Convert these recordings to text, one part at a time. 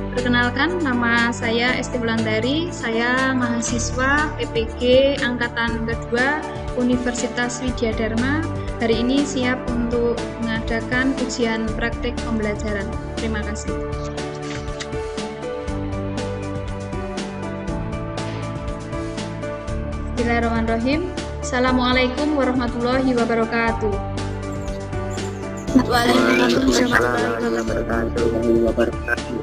Perkenalkan, nama saya Esti Wulandari. Saya mahasiswa PPG Angkatan Kedua Universitas Widya Dharma. Hari ini siap untuk mengadakan ujian praktik pembelajaran. Terima kasih. Bismillahirrahmanirrahim. Assalamualaikum warahmatullahi wabarakatuh. Waalaikumsalam warahmatullahi wabarakatuh.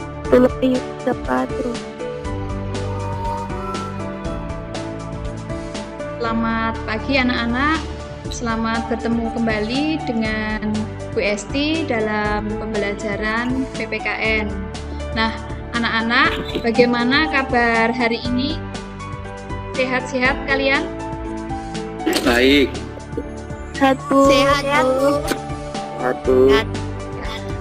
Selamat pagi anak-anak. Selamat bertemu kembali dengan Bu Esti dalam pembelajaran PPKN. Nah, anak-anak, bagaimana kabar hari ini? Sehat-sehat kalian? Baik. Sehat, Bu.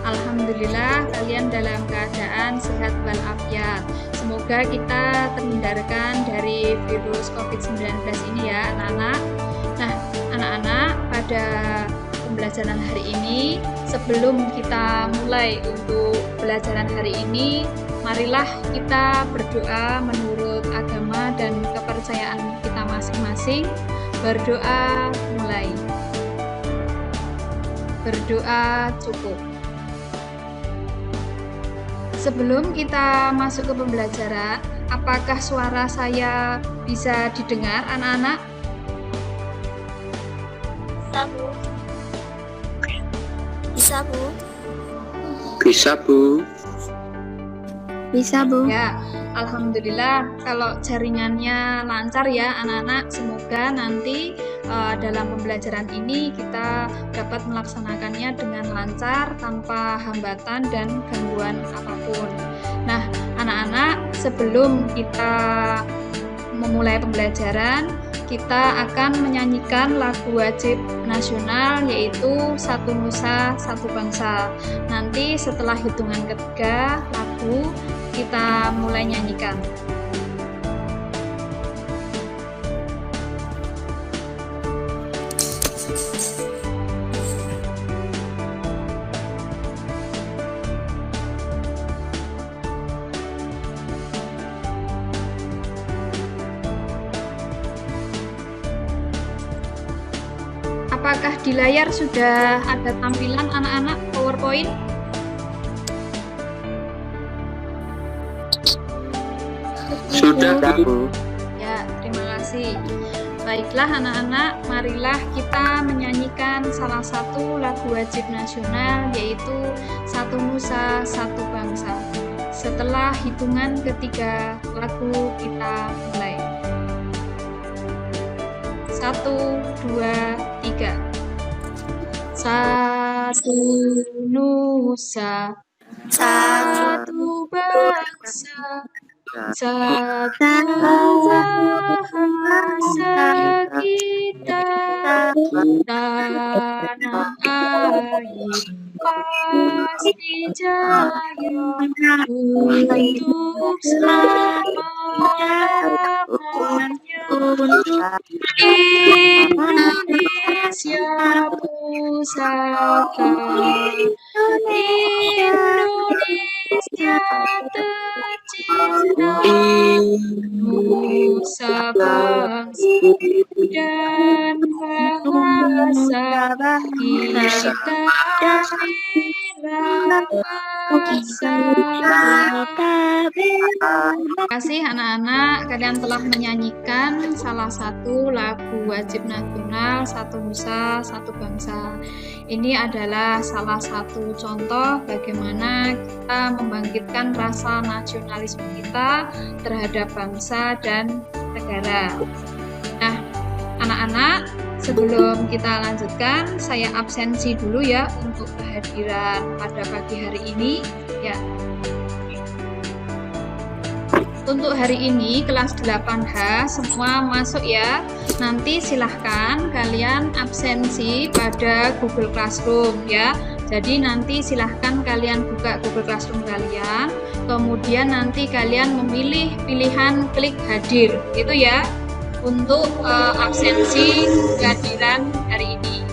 Alhamdulillah kalian dalam keadaan sehat walafiat. Semoga kita terhindarkan dari virus COVID-19 ini ya anak-anak. Nah anak-anak, pada pembelajaran hari ini, sebelum kita mulai untuk pembelajaran hari ini, marilah kita berdoa menurut agama dan kepercayaan kita masing-masing. Berdoa mulai. Berdoa cukup. Sebelum kita masuk ke pembelajaran, apakah suara saya bisa didengar, anak-anak? Bisa, Bu. Bisa, Bu. Bisa, Bu. Ya, alhamdulillah kalau jaringannya lancar ya anak-anak. Semoga nanti dalam pembelajaran ini kita dapat melaksanakannya dengan lancar tanpa hambatan dan gangguan apapun. Nah, anak-anak, sebelum kita memulai pembelajaran, kita akan menyanyikan lagu wajib nasional, yaitu Satu Nusa Satu Bangsa. Nanti setelah hitungan ketiga lagu, kita mulai nyanyikan. Apakah di layar sudah ada tampilan anak-anak PowerPoint? Sudah, Bu. Ya, terima kasih. Baiklah anak-anak, marilah kita menyanyikan salah satu lagu wajib nasional, yaitu Satu Nusa Satu Bangsa. Setelah hitungan ketiga lagu, kita mulai. 1, 2, 3. Satu nusa, satu bangsa, satu bahasa kita, tanah air pasti jaya untuk selamanya. Indonesia pusaka, Indonesia tercinta, nusa bangsa dan bahasa kita bela bangsa. Terima kasih anak-anak, kalian telah menyanyikan salah satu lagu wajib nasional Satu Nusa Satu Bangsa. Ini adalah salah satu contoh bagaimana kita membangkitkan rasa nasionalisme kita terhadap bangsa dan negara. Nah, anak-anak, sebelum kita lanjutkan, saya absensi dulu ya untuk kehadiran pada pagi hari ini. Ya. Untuk hari ini kelas 8H semua masuk ya. Nanti silahkan kalian absensi pada Google Classroom ya. Jadi nanti silahkan kalian buka Google Classroom kalian. Kemudian nanti kalian memilih pilihan klik hadir gitu ya. Untuk absensi kehadiran hari ini.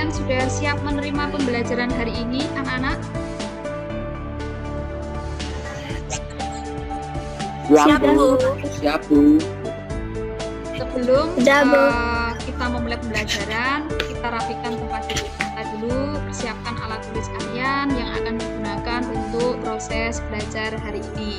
kalian sudah siap menerima pembelajaran hari ini, anak-anak? Siap, Bu. Siap, Bu. Sebelum Sudah, Bu. kita memulai pembelajaran, kita rapikan tempat duduk kita dulu, persiapkan alat tulis kalian yang akan digunakan untuk proses belajar hari ini.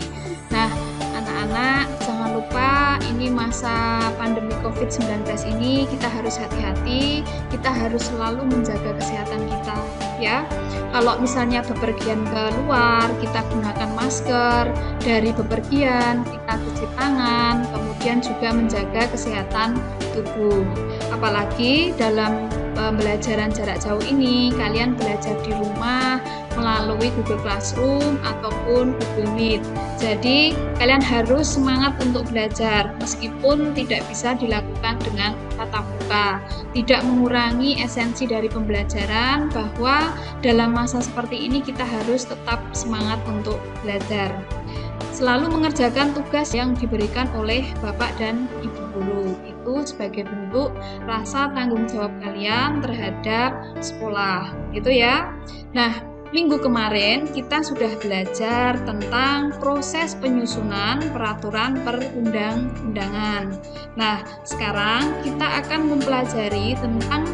Nah, anak-anak, jangan lupa ini masa pandemi COVID-19 ini kita harus hati-hati, kita harus selalu menjaga kesehatan kita, ya. Kalau misalnya bepergian ke luar, kita gunakan masker, dari bepergian kita cuci tangan, kemudian juga menjaga kesehatan tubuh. Apalagi dalam pembelajaran jarak jauh ini, kalian belajar di rumah melalui Google Classroom ataupun Google Meet. Jadi, kalian harus semangat untuk belajar, meskipun tidak bisa dilakukan dengan tatap muka. Tidak mengurangi esensi dari pembelajaran, bahwa dalam masa seperti ini kita harus tetap semangat untuk belajar. Selalu mengerjakan tugas yang diberikan oleh Bapak dan Ibu guru. Itu sebagai bentuk rasa tanggung jawab kalian terhadap sekolah. Gitu ya. Nah, minggu kemarin kita sudah belajar tentang proses penyusunan peraturan perundang-undangan. Nah, sekarang kita akan mempelajari tentang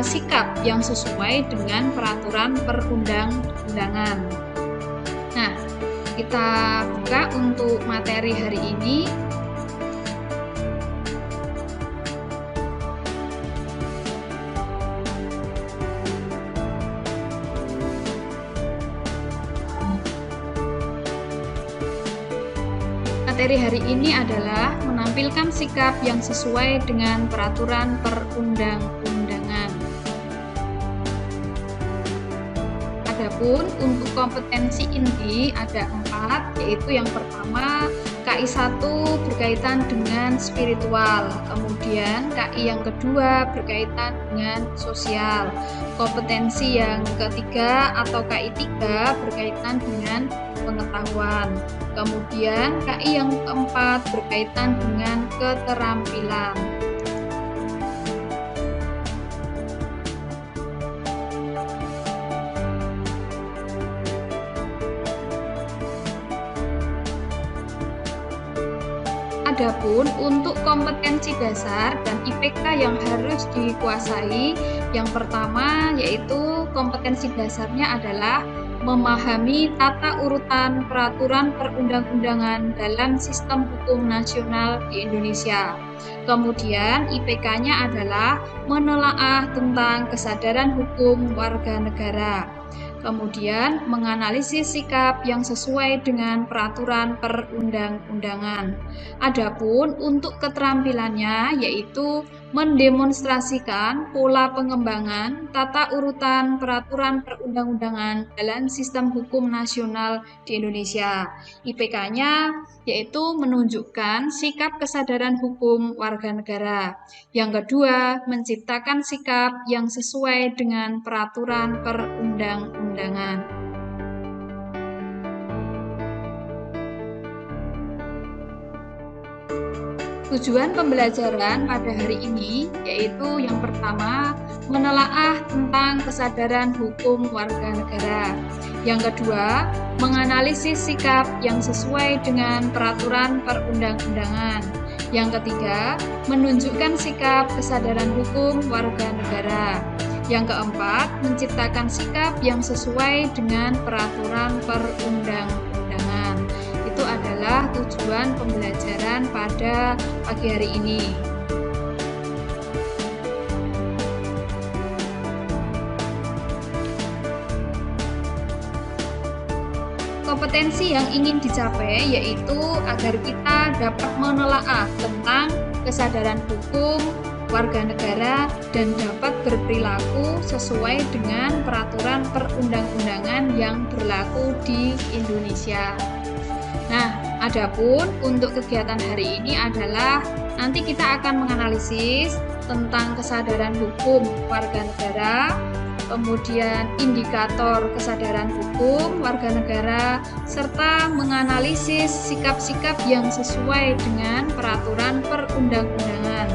sikap yang sesuai dengan peraturan perundang-undangan. Nah, kita buka untuk materi hari ini. Materi hari ini adalah menampilkan sikap yang sesuai dengan peraturan perundang-undangan. Adapun untuk kompetensi inti ada 4, yaitu yang pertama KI 1 berkaitan dengan spiritual, kemudian KI yang kedua berkaitan dengan sosial, kompetensi yang ketiga atau KI 3 berkaitan dengan pengetahuan, kemudian KI yang keempat berkaitan dengan keterampilan. Adapun untuk kompetensi dasar dan IPK yang harus dikuasai, yang pertama yaitu kompetensi dasarnya adalah memahami tata urutan peraturan perundang-undangan dalam sistem hukum nasional di Indonesia. Kemudian IPK-nya adalah menelaah tentang kesadaran hukum warga negara. Kemudian menganalisis sikap yang sesuai dengan peraturan perundang-undangan. Adapun untuk keterampilannya yaitu mendemonstrasikan pola pengembangan tata urutan peraturan perundang-undangan dalam sistem hukum nasional di Indonesia. IPK-nya yaitu menunjukkan sikap kesadaran hukum warga negara. Yang kedua, menciptakan sikap yang sesuai dengan peraturan perundang-undangan. Tujuan pembelajaran pada hari ini yaitu yang pertama, menelaah tentang kesadaran hukum warga negara. Yang kedua, menganalisis sikap yang sesuai dengan peraturan perundang-undangan. Yang ketiga, menunjukkan sikap kesadaran hukum warga negara. Yang keempat, menciptakan sikap yang sesuai dengan peraturan perundang-undangan. Itu adalah tujuan pembelajaran pada pagi hari ini. Kompetensi yang ingin dicapai yaitu agar kita dapat menelaah tentang kesadaran hukum warga negara dan dapat berperilaku sesuai dengan peraturan perundang-undangan yang berlaku di Indonesia. Nah, adapun untuk kegiatan hari ini adalah nanti kita akan menganalisis tentang kesadaran hukum warga negara, kemudian indikator kesadaran hukum warga negara, serta menganalisis sikap-sikap yang sesuai dengan peraturan perundang-undangan.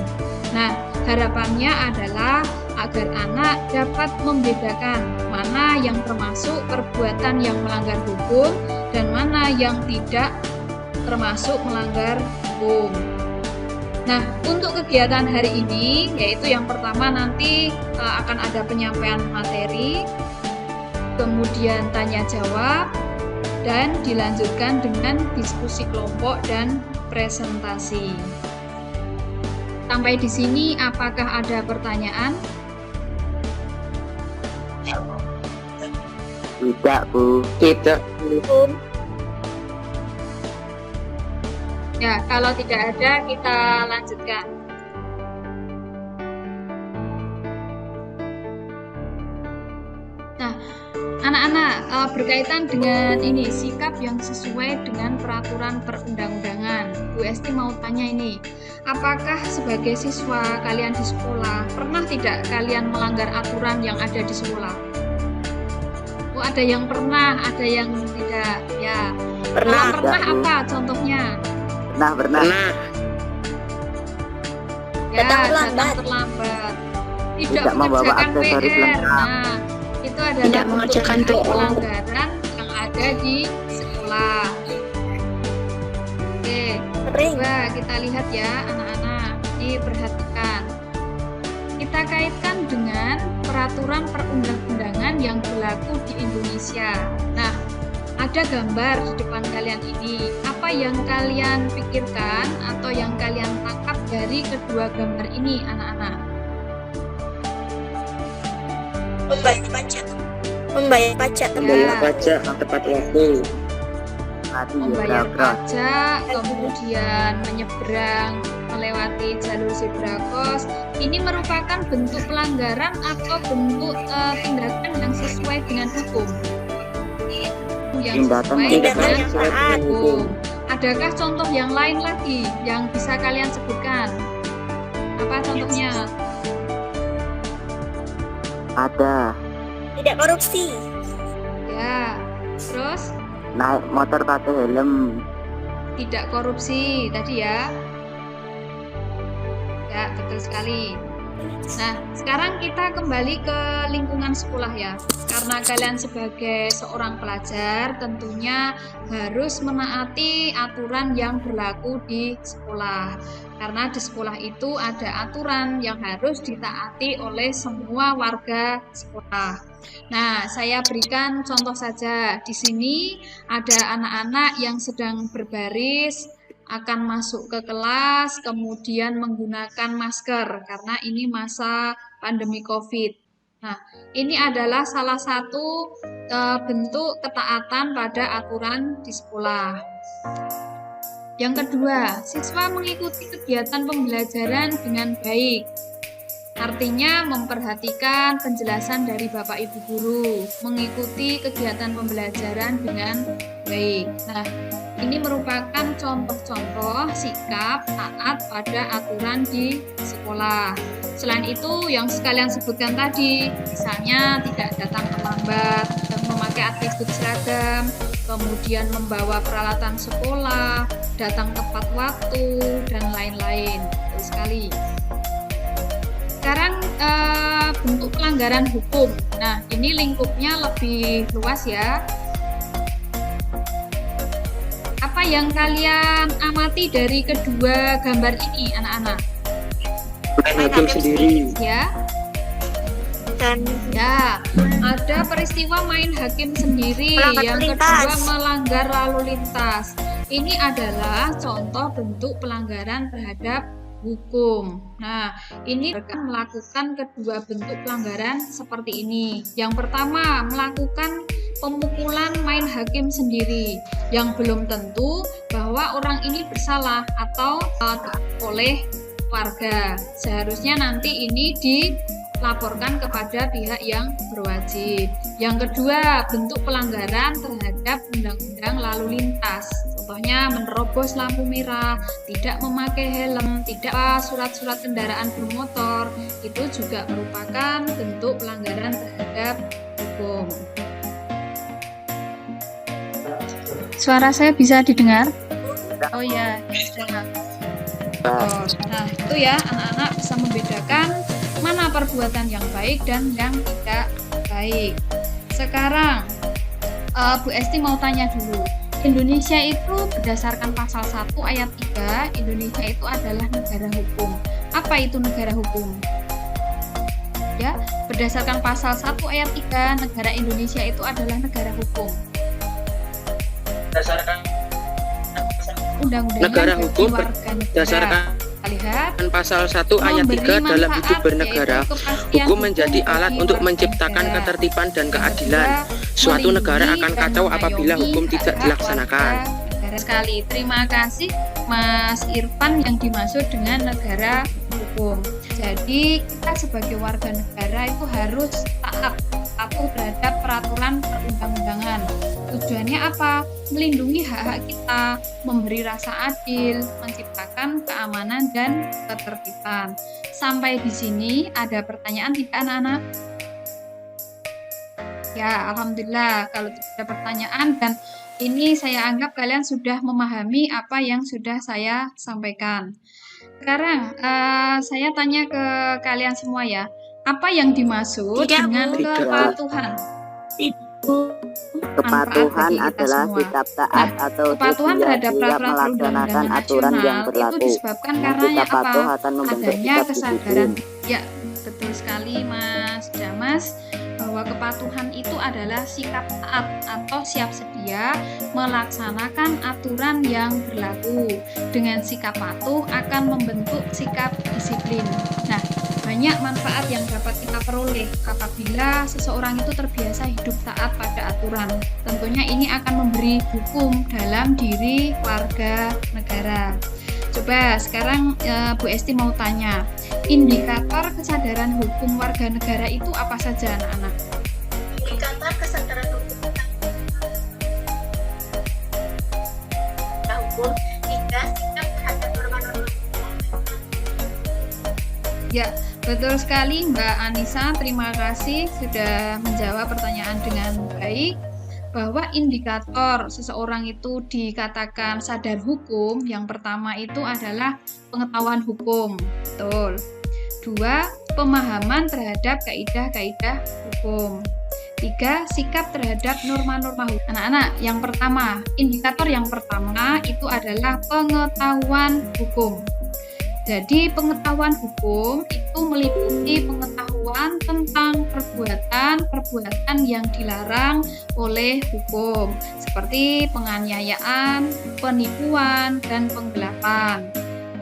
Nah, harapannya adalah agar anak dapat membedakan mana yang termasuk perbuatan yang melanggar hukum dan mana yang tidak termasuk melanggar hukum. Nah, untuk kegiatan hari ini, yaitu yang pertama nanti akan ada penyampaian materi, kemudian tanya jawab, dan dilanjutkan dengan diskusi kelompok dan presentasi. Sampai di sini, apakah ada pertanyaan? Tidak, Bu. Tidak, Bu. Ya, kalau tidak ada, kita lanjutkan. Nah, anak-anak, berkaitan dengan ini, sikap yang sesuai dengan peraturan perundang-undangan. Bu Esti mau tanya ini, apakah sebagai siswa kalian di sekolah, pernah tidak kalian melanggar aturan yang ada di sekolah? Oh, ada yang pernah, ada yang tidak. Ya, Pernah. kalau pernah apa contohnya? Pernah. Ya, Datang datang terlambat. Tidak Tidak membawa mengerjakan aksesoris PR. lengkap. Nah, itu adalah Tidak mengerjakan bentuk PR. pelanggaran yang ada di sekolah. Oke, Sering. coba kita lihat ya anak-anak. Diperhatikan. Kita kaitkan dengan peraturan perundang-undangan yang berlaku di Indonesia. Nah, ada gambar di depan kalian ini. Apa yang kalian pikirkan atau yang kalian tangkap dari kedua gambar ini, anak-anak? Membayar pajak. Membayar pajak. Ya, Baca tepat waktu. membayar pajak, kemudian menyeberang melewati jalur zebra cross. Ini merupakan bentuk pelanggaran atau bentuk tindakan yang sesuai dengan hukum. Yang sesuai Tindakan dengan yang taat. hukum. Adakah contoh yang lain lagi yang bisa kalian sebutkan? Apa contohnya? Ada. Tidak korupsi. Ya, terus Naik motor pakai helm. tidak korupsi tadi ya. Ya, betul sekali. Nah, sekarang kita kembali ke lingkungan sekolah ya. Karena kalian sebagai seorang pelajar tentunya harus menaati aturan yang berlaku di sekolah. Karena di sekolah itu ada aturan yang harus ditaati oleh semua warga sekolah. Nah, saya berikan contoh saja. Di sini ada anak-anak yang sedang berbaris akan masuk ke kelas, kemudian menggunakan masker karena ini masa pandemi COVID. Nah, ini adalah salah satu bentuk ketaatan pada aturan di sekolah. Yang kedua, siswa mengikuti kegiatan pembelajaran dengan baik. Artinya memperhatikan penjelasan dari Bapak Ibu Guru, mengikuti kegiatan pembelajaran dengan baik. Nah, ini merupakan contoh-contoh sikap taat pada aturan di sekolah. Selain itu, yang sekalian sebutkan tadi, misalnya tidak datang terlambat, dan memakai atribut seragam, kemudian membawa peralatan sekolah, datang tepat waktu, dan lain-lain. Betul sekali. Sekarang bentuk pelanggaran hukum. Nah, ini lingkupnya lebih luas ya. Apa yang kalian amati dari kedua gambar ini, anak-anak? Main hakim sendiri. Ya, Dan ya. Ada peristiwa main hakim sendiri. Melanggar Yang lintas. kedua melanggar lalu lintas. Ini adalah contoh bentuk pelanggaran terhadap hukum. Nah, ini akan melakukan kedua bentuk pelanggaran seperti ini. Yang pertama, melakukan pemukulan main hakim sendiri yang belum tentu bahwa orang ini bersalah atau oleh warga. Seharusnya nanti ini dilaporkan kepada pihak yang berwajib. Yang kedua, bentuk pelanggaran terhadap undang-undang lalu lintas. Contohnya menerobos lampu merah, tidak memakai helm, tidak surat-surat kendaraan bermotor, itu juga merupakan bentuk pelanggaran terhadap hukum. Suara saya bisa didengar? Oh ya, bisa. Nah, itu ya anak-anak bisa membedakan mana perbuatan yang baik dan yang tidak baik. Sekarang Bu Esti mau tanya dulu. Indonesia itu berdasarkan pasal 1 ayat 3, Indonesia itu adalah negara hukum. Apa itu negara hukum? Ya, berdasarkan pasal 1 ayat 3, negara Indonesia itu adalah negara hukum. Berdasarkan Undang-undangnya negara bagi hukum warga negara. berdasarkan Lihat, pasal 1 ayat 3 dalam hidup bernegara, hukum menjadi alat untuk menciptakan ketertiban dan keadilan. Suatu negara akan kacau apabila hukum tidak dilaksanakan. Negara sekali. Terima kasih Mas Irfan yang dimaksud dengan negara hukum. Jadi kita sebagai warga negara itu harus taat patuh terhadap peraturan perundang-undangan. Tujuannya apa? Melindungi hak-hak kita, memberi rasa adil, menciptakan keamanan dan ketertiban. Sampai di sini ada pertanyaan tidak anak-anak? Ya, alhamdulillah kalau tidak ada pertanyaan, dan ini saya anggap kalian sudah memahami apa yang sudah saya sampaikan. Sekarang saya tanya ke kalian semua ya, apa yang dimaksud dengan kepatuhan? Kepatuhan adalah sikap taat atau kepatuhan terhadap peraturan melaksanakan aturan yang itu berlaku. disebabkan karenanya apa? Adanya sikap kesadaran. disiplin. Ya, betul sekali Mas Damas, bahwa kepatuhan itu adalah sikap taat atau siap sedia melaksanakan aturan yang berlaku. Dengan sikap patuh akan membentuk sikap disiplin. Nah, banyak manfaat yang dapat kita peroleh apabila seseorang itu terbiasa hidup taat pada aturan. Tentunya ini akan memberi hukum dalam diri warga negara. Coba sekarang Bu Esti mau tanya, indikator kesadaran hukum warga negara itu apa saja anak-anak? Indikator kesadaran hukum tiga, sikap terhadap norma-norma. Ya, betul sekali Mbak Anissa, terima kasih sudah menjawab pertanyaan dengan baik. Bahwa indikator seseorang itu dikatakan sadar hukum, yang pertama itu adalah pengetahuan hukum, betul. 2, pemahaman terhadap kaidah-kaidah hukum. 3, sikap terhadap norma-norma hukum. Anak-anak, yang pertama, indikator yang pertama itu adalah pengetahuan hukum. Jadi pengetahuan hukum itu meliputi pengetahuan tentang perbuatan yang dilarang oleh hukum, seperti penganiayaan, penipuan, dan penggelapan.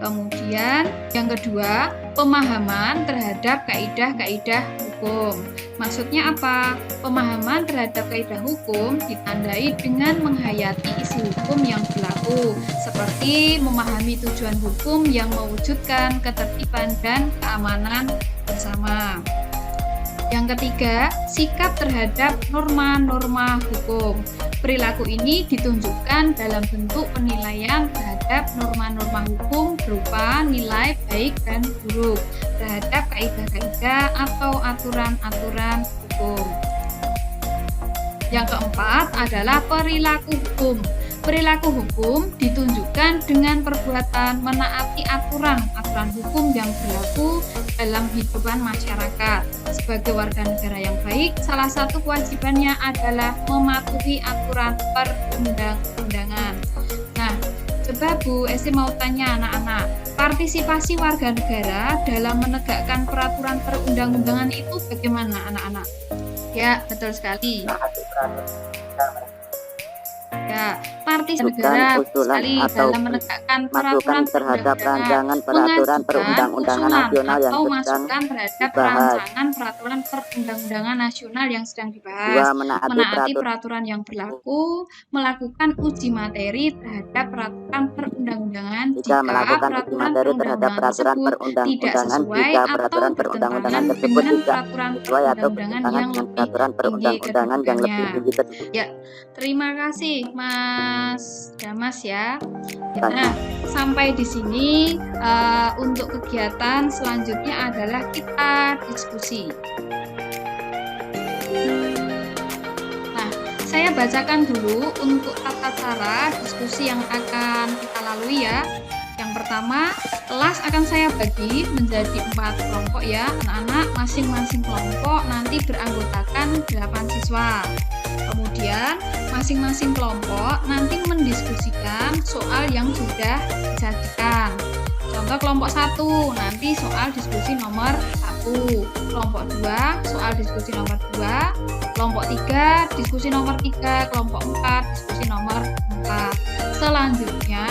Kemudian yang kedua, pemahaman terhadap kaidah-kaidah hukum. Maksudnya apa? Pemahaman terhadap kaidah hukum ditandai dengan menghayati isi hukum yang berlaku, seperti memahami tujuan hukum yang mewujudkan ketertiban dan keamanan bersama. Yang ketiga, sikap terhadap norma-norma hukum. Perilaku ini ditunjukkan dalam bentuk penilaian terhadap norma-norma hukum berupa nilai baik dan buruk terhadap kaidah-kaidah atau aturan-aturan hukum. Yang keempat adalah perilaku hukum. Perilaku hukum ditunjukkan dengan perbuatan menaati aturan-aturan hukum yang berlaku dalam kehidupan masyarakat. Sebagai warga negara yang baik, salah satu kewajibannya adalah mematuhi aturan perundang-undangan. Nah, coba Bu Esti mau tanya anak-anak, partisipasi warga negara dalam menegakkan peraturan perundang-undangan itu bagaimana anak-anak? Ya, betul sekali. Ya, partisipasi negara sekali dalam menegakkan peraturan terhadap rancangan peraturan perundang-undangan nasional yang atau sedang masukan terhadap dibahas. rancangan peraturan perundang-undangan nasional yang sedang dibahas. 2, Menaati peraturan yang berlaku, melakukan uji materi terhadap peraturan perundang-undangan jika melakukan uji materi terhadap peraturan tidak perundang-undangan sesuai jika atau peraturan perundang-undangan bertentangan tersebut dengan tidak peraturan sesuai atau perundang-undangan bertentangan yang dengan lebih peraturan perundang-undangan yang lebih kedudukannya. tinggi tersebut. Ya, terima kasih Mas Damas ya. Nah, sampai di sini untuk kegiatan selanjutnya adalah kita diskusi. Nah, saya bacakan dulu untuk tata cara diskusi yang akan kita lalui ya. Yang pertama, Kelas akan saya bagi menjadi 4 kelompok ya, anak-anak. Masing-masing kelompok nanti beranggotakan 8 siswa. Kemudian masing-masing kelompok nanti mendiskusikan soal yang sudah disajikan. Contoh kelompok 1 nanti soal diskusi nomor 1, kelompok 2 soal diskusi nomor 2, kelompok 3 diskusi nomor 3, kelompok 4 diskusi nomor 4. Selanjutnya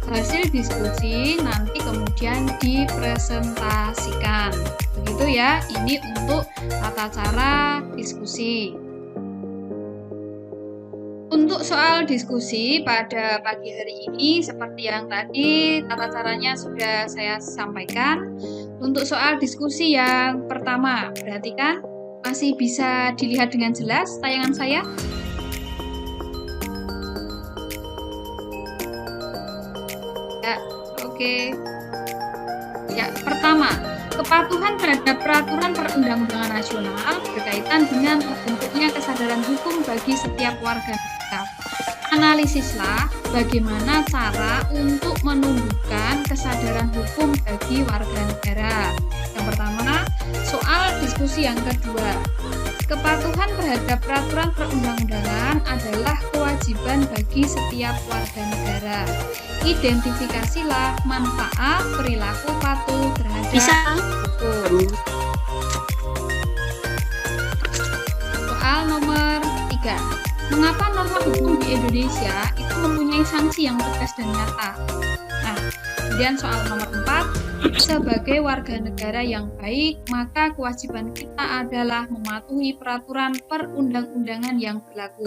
hasil diskusi nanti kemudian dipresentasikan. Begitu ya, ini untuk tata cara diskusi. Untuk soal diskusi pada pagi hari ini, seperti yang tadi tata caranya sudah saya sampaikan. Untuk soal diskusi yang pertama, perhatikan, masih bisa dilihat dengan jelas tayangan saya? Ya, oke. Ya, pertama, kepatuhan terhadap peraturan perundang-undangan nasional berkaitan dengan terbentuknya kesadaran hukum bagi setiap warga negara. Analisislah bagaimana cara untuk menumbuhkan kesadaran hukum bagi warga negara. Yang pertama, soal diskusi yang kedua. Kepatuhan terhadap peraturan perundang-undangan adalah kewajiban bagi setiap warga negara. Identifikasilah manfaat perilaku patuh terhadap hukum. Soal nomor 3. Mengapa norma hukum di Indonesia itu mempunyai sanksi yang tegas dan nyata? Nah, kemudian soal nomor 4. Sebagai warga negara yang baik, maka kewajiban kita adalah mematuhi peraturan perundang-undangan yang berlaku.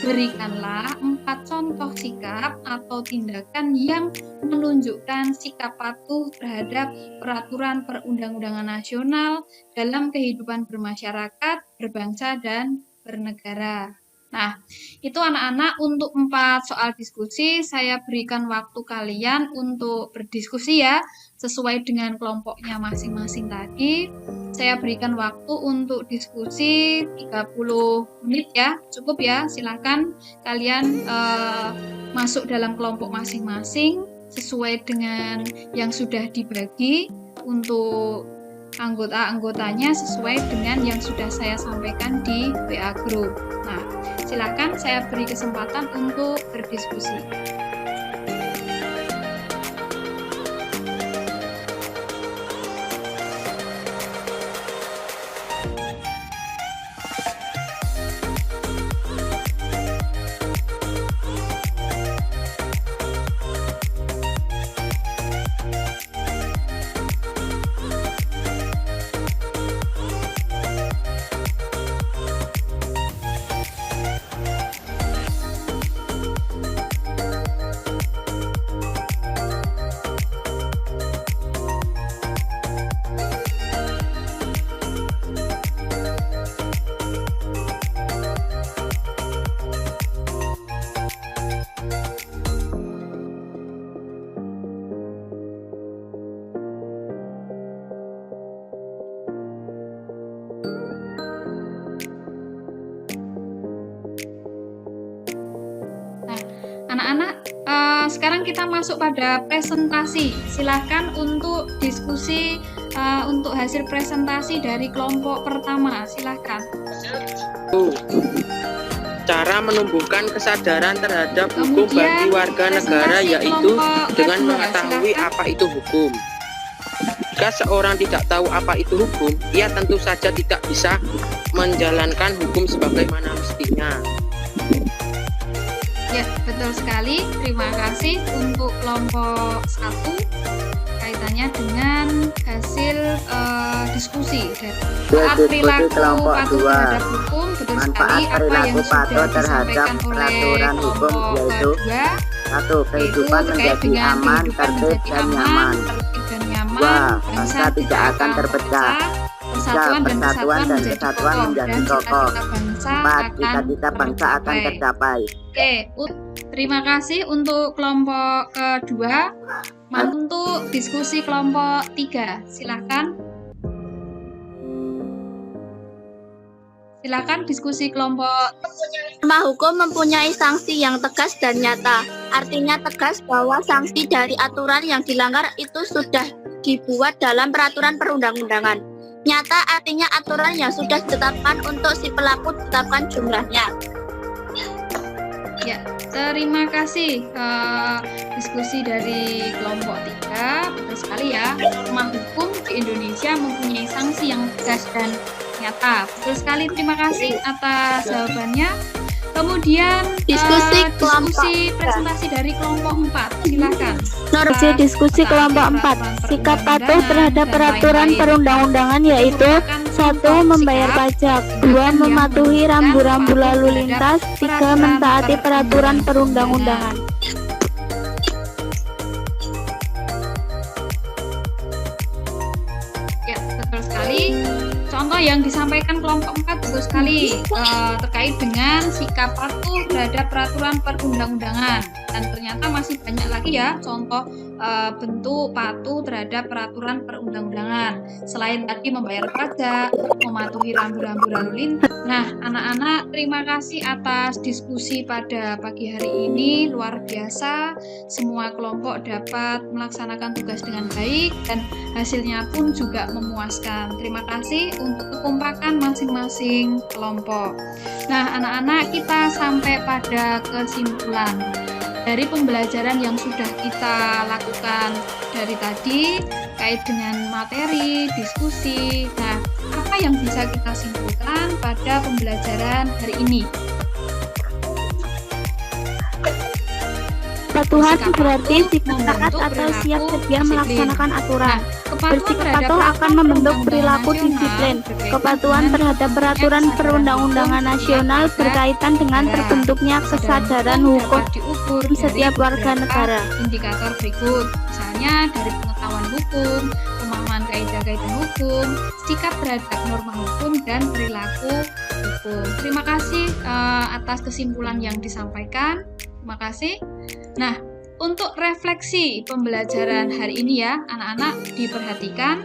Berikanlah 4 contoh sikap atau tindakan yang menunjukkan sikap patuh terhadap peraturan perundang-undangan nasional dalam kehidupan bermasyarakat, berbangsa, dan bernegara. Nah, itu anak-anak untuk 4 soal diskusi. Saya berikan waktu kalian untuk berdiskusi ya, sesuai dengan kelompoknya masing-masing tadi. Saya berikan waktu untuk diskusi 30 menit ya, cukup ya. Silakan kalian masuk dalam kelompok masing-masing sesuai dengan yang sudah dibagi untuk anggota-anggotanya sesuai dengan yang sudah saya sampaikan di WA Group. Nah, silakan saya beri kesempatan untuk berdiskusi. Anak-anak, sekarang kita masuk pada presentasi. Silahkan untuk diskusi untuk hasil presentasi dari kelompok pertama. Silahkan. Cara menumbuhkan kesadaran terhadap hukum bagi warga negara yaitu dengan mengetahui apa itu hukum. Jika seorang tidak tahu apa itu hukum, ia tentu saja tidak bisa menjalankan hukum sebagaimana mestinya. Ya, betul sekali. Terima kasih untuk kelompok 1 kaitannya dengan hasil diskusi saat perilaku patuh terhadap hukum. Betul sekali apa yang sudah disampaikan oleh kelompok kedua. 1. Kehidupan menjadi aman, tertib dan nyaman. 2. Bangsa tidak akan terpecah. Persatuan dan kesatuan menjadi kokoh. 4. Cita-cita bangsa akan tercapai. Oke, terima kasih untuk kelompok kedua. Untuk diskusi kelompok 3, silakan. Silakan diskusi kelompok. Norma hukum mempunyai sanksi yang tegas dan nyata. Artinya tegas bahwa sanksi dari aturan yang dilanggar itu sudah dibuat dalam peraturan perundang-undangan. Nyata artinya aturan yang sudah ditetapkan untuk si pelaku ditetapkan jumlahnya. Ya, terima kasih diskusi dari kelompok 3. Betul sekali ya, norma hukum di Indonesia mempunyai sanksi yang tegas dan nyata. Betul sekali, terima kasih atas jawabannya. Kemudian Diskusi presentasi dari kelompok 4. Silakan. Diskusi kelompok 4. Sikap patuh terhadap peraturan perundang-undangan yaitu 1. Membayar pajak, 2. Mematuhi rambu-rambu lalu lintas, 3. Mentaati peraturan perundang-undangan. Ya, betul sekali. Contoh yang disampaikan kelompok 4 betul sekali terkait dengan sikap patuh terhadap peraturan perundang-undangan, dan ternyata masih banyak lagi ya contoh bentuk patuh terhadap peraturan perundang-undangan selain tadi membayar pajak, mematuhi rambu-rambu lalu lintas. Nah, anak-anak, terima kasih atas diskusi pada pagi hari ini, luar biasa. Semua kelompok dapat melaksanakan tugas dengan baik dan hasilnya pun juga memuaskan. Terima kasih untuk kekompakan masing-masing kelompok. Nah, anak-anak, kita sampai pada kesimpulan dari pembelajaran yang sudah kita lakukan dari tadi kait dengan materi, diskusi. Nah, apa yang bisa kita simpulkan pada pembelajaran hari ini? Kepatuhan berarti sikap taat atau siap sedia melaksanakan aturan. Bersikap patuh akan membentuk perilaku disiplin. Kepatuhan terhadap peraturan perundang-undangan nasional berkaitan dengan terbentuknya kesadaran hukum setiap warga negara. Indikator berikut, misalnya dari pengetahuan hukum, pemahaman kaidah-kaidah hukum, sikap terhadap norma hukum, dan perilaku hukum. Terima kasih atas kesimpulan yang disampaikan. Terima kasih. Nah, untuk refleksi pembelajaran hari ini ya, anak-anak diperhatikan.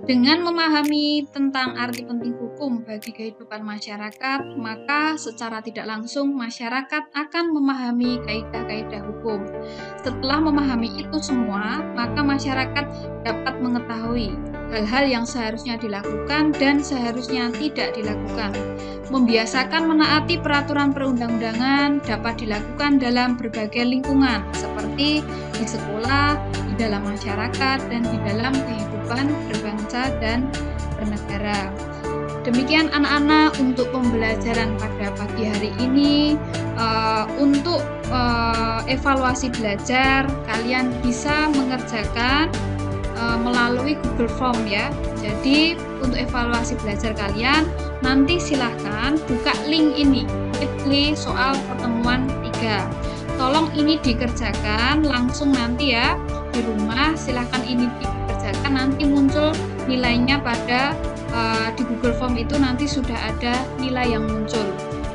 Dengan memahami tentang arti penting hukum bagi kehidupan masyarakat, maka secara tidak langsung masyarakat akan memahami kaidah-kaidah hukum. Setelah memahami itu semua, maka masyarakat dapat mengetahui hal-hal yang seharusnya dilakukan dan seharusnya tidak dilakukan. Membiasakan menaati peraturan perundang-undangan dapat dilakukan dalam berbagai lingkungan, seperti di sekolah, di dalam masyarakat, dan di dalam kehidupan berbangsa dan bernegara. Demikian anak-anak untuk pembelajaran pada pagi hari ini. Untuk evaluasi belajar, kalian bisa mengerjakan melalui Google Form ya. Jadi untuk evaluasi belajar kalian, nanti silahkan buka link ini, bit.ly soal pertemuan 3. Tolong ini dikerjakan langsung nanti ya di rumah. Silahkan ini dikerjakan, nanti muncul nilainya pada di Google Form itu nanti sudah ada nilai yang muncul.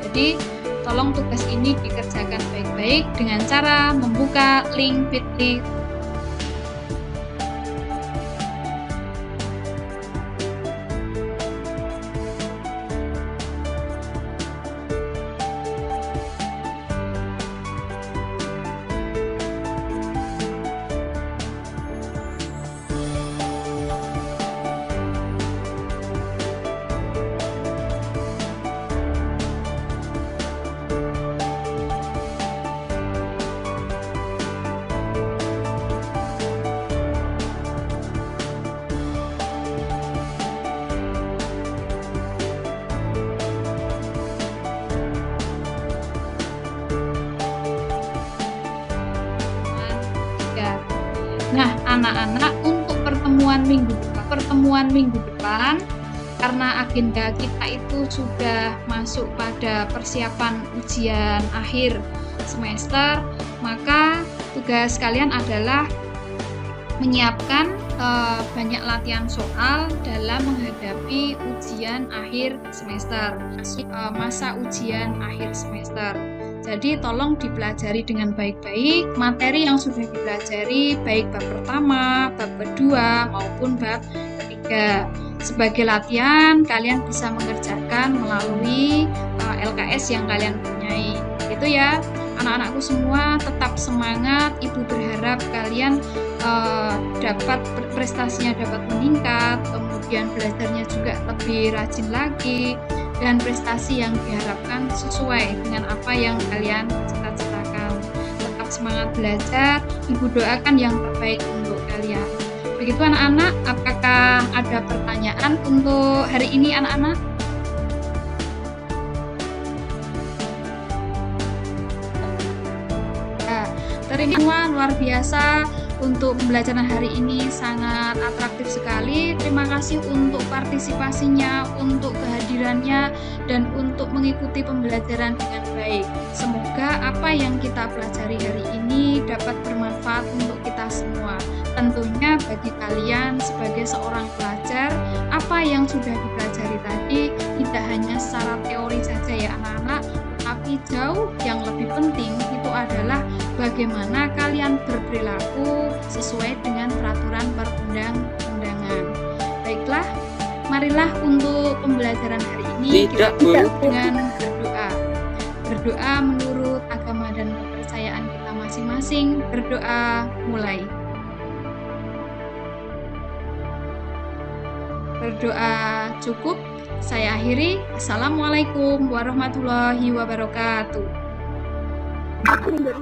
Jadi tolong tugas ini dikerjakan baik-baik dengan cara membuka link bit.ly. Nah, anak-anak, untuk pertemuan minggu depan, karena agenda kita itu sudah masuk pada persiapan ujian akhir semester, maka tugas kalian adalah menyiapkan banyak latihan soal dalam menghadapi ujian akhir semester, masa ujian akhir semester. Jadi tolong dipelajari dengan baik-baik materi yang sudah dipelajari, baik bab pertama, bab kedua, maupun bab ketiga. Sebagai latihan, kalian bisa mengerjakan melalui LKS yang kalian punyai. Itu ya. anak-anakku semua tetap semangat. Ibu berharap kalian dapat prestasinya dapat meningkat, kemudian belajarnya juga lebih rajin lagi, dan prestasi yang diharapkan sesuai dengan apa yang kalian cita-citakan. Tetap semangat belajar, Ibu doakan yang terbaik untuk kalian. Begitu anak-anak, apakah ada pertanyaan untuk hari ini anak-anak? Semua luar biasa untuk pembelajaran hari ini, sangat atraktif sekali. Terima kasih untuk partisipasinya, untuk kehadirannya, dan untuk mengikuti pembelajaran dengan baik. Semoga apa yang kita pelajari hari ini dapat bermanfaat untuk kita semua. Tentunya bagi kalian sebagai seorang pelajar, apa yang sudah dipelajari tadi tidak hanya secara teori saja ya anak-anak, tapi jauh yang lebih penting itu adalah bagaimana kalian berperilaku sesuai dengan peraturan perundang-undangan. Baiklah, marilah untuk pembelajaran hari ini kita tutup dengan berdoa. Berdoa menurut agama dan kepercayaan kita masing-masing. Berdoa mulai. Berdoa cukup. Saya akhiri. Assalamualaikum warahmatullahi wabarakatuh.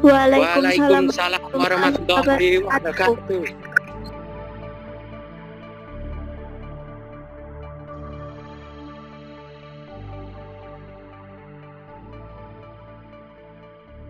Waalaikumsalam warahmatullahi wabarakatuh.